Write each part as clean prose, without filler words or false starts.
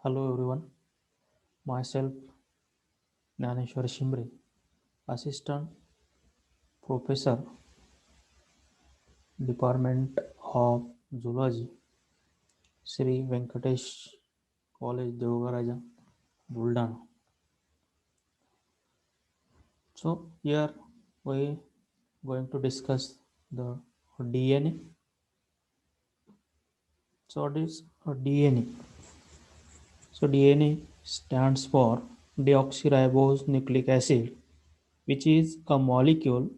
Hello everyone, myself Gnaneshwar Shimre, Assistant Professor, Department of Zoology, Sri Venkatesh College, Devagaraja, Buldana. So here we going to discuss the DNA. So what is DNA? So DNA stands for deoxyribose nucleic acid, which is a molecule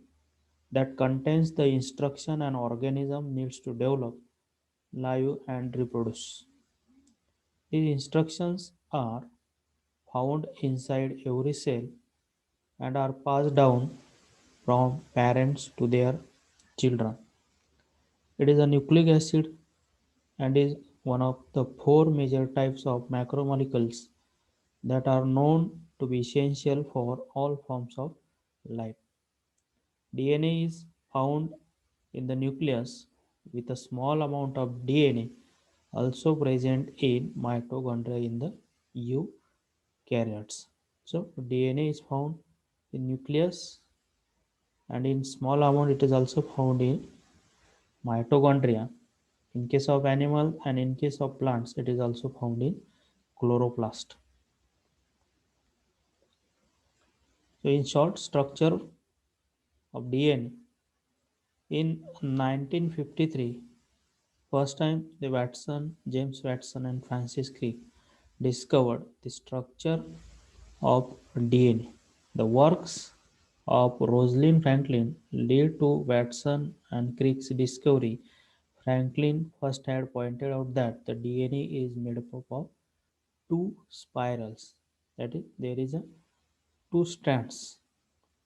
that contains the instruction an organism needs to develop, live and reproduce. These instructions are found inside every cell and are passed down from parents to their children. It is a nucleic acid and is one of the four major types of macromolecules that are known to be essential for all forms of life. DNA is found in the nucleus with a small amount of DNA also present in mitochondria in the eukaryotes. So DNA is found in nucleus and in small amount it is also found in mitochondria. In case of animal and in case of plants it is also found in chloroplast. So in short, structure of DNA. In 1953, first time the James Watson and Francis Crick discovered the structure of DNA. The works of Rosalind Franklin led to Watson and Crick's discovery. Franklin first had pointed out that the DNA is made up of two spirals. That is, there is a two strands.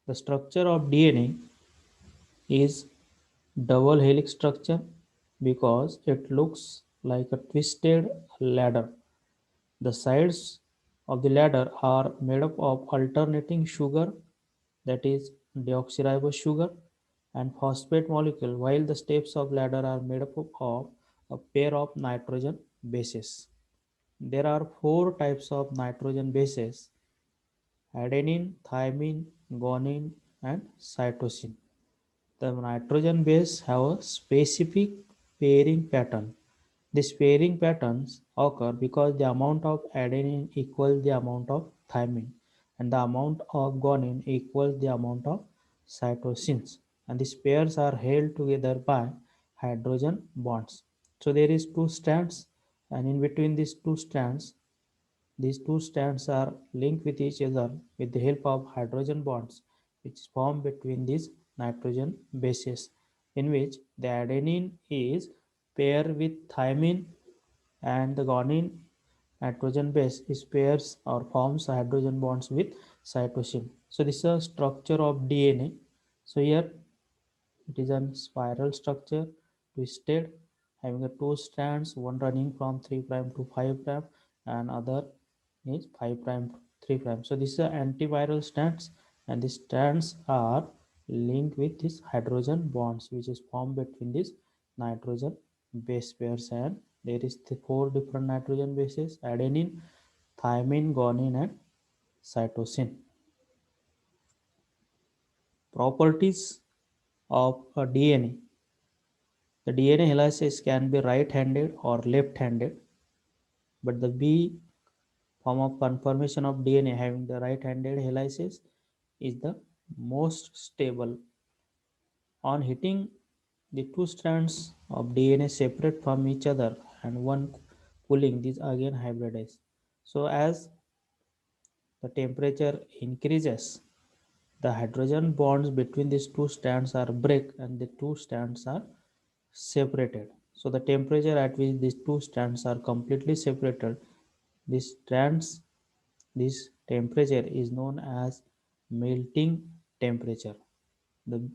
The structure of DNA is double helix structure because it looks like a twisted ladder. The sides of the ladder are made up of alternating sugar, that is deoxyribose sugar, and phosphate molecule, while the steps of ladder are made up of a pair of nitrogen bases. There are four types of nitrogen bases: adenine, thymine, guanine, and cytosine. The nitrogen base have a specific pairing pattern. These pairing patterns occur because the amount of adenine equals the amount of thymine and the amount of guanine equals the amount of cytosines, and these pairs are held together by hydrogen bonds. So there is two strands, and in between these two strands are linked with each other with the help of hydrogen bonds which form between these nitrogen bases, in which the adenine is paired with thymine and the guanine nitrogen base is pairs or forms hydrogen bonds with cytosine. So this is a structure of DNA. So here it is a spiral structure, twisted, having a two strands, one running from 3 prime to 5 prime and other is 5 prime to 3 prime. So this is antiviral strands, and these strands are linked with these hydrogen bonds which is formed between these nitrogen base pairs, and there is the four different nitrogen bases: adenine, thymine, guanine and cytosine. Properties of a DNA. The DNA helices can be right-handed or left-handed, but the B form of conformation of DNA having the right-handed helices is the most stable. On hitting, the two strands of DNA separate from each other and one pulling these again hybridize. So as the temperature increases, the hydrogen bonds between these two strands are break and the two strands are separated. So the temperature at which these two strands are completely separated, these strands, this temperature is known as melting temperature. The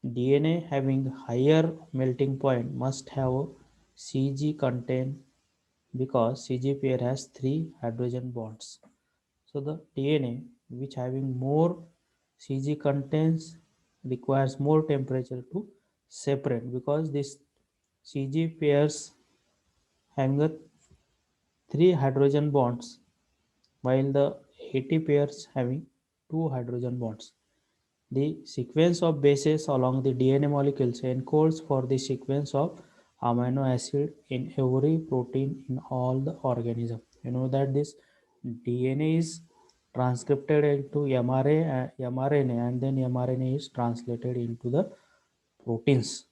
DNA having higher melting point must have a Cg content because Cg pair has three hydrogen bonds. So the DNA which having more Cg contents requires more temperature to separate because this Cg pairs having a three hydrogen bonds, while the 80 pairs having two hydrogen bonds. The sequence of bases along the DNA molecules encodes for the sequence of amino acid in every protein in all the organism. You know that this DNA is transcribed into mRNA, and then mRNA is translated into the proteins.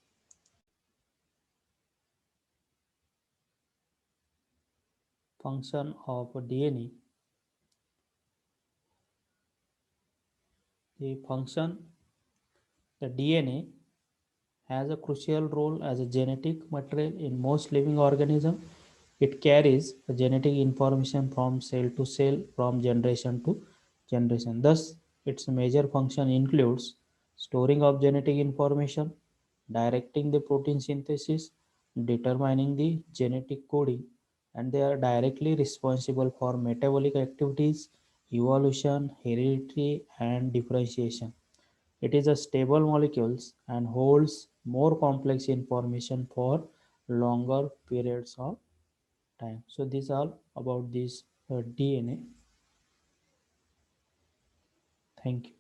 Function of DNA. The function, the DNA has a crucial role as a genetic material in most living organisms. It carries the genetic information from cell to cell, from generation to generation. Thus, its major function includes storing of genetic information, directing the protein synthesis, determining the genetic coding, and they are directly responsible for metabolic activities, evolution, heredity, and differentiation. It is a stable molecules and holds more complex information for longer periods of time. So these are about this DNA. Thank you.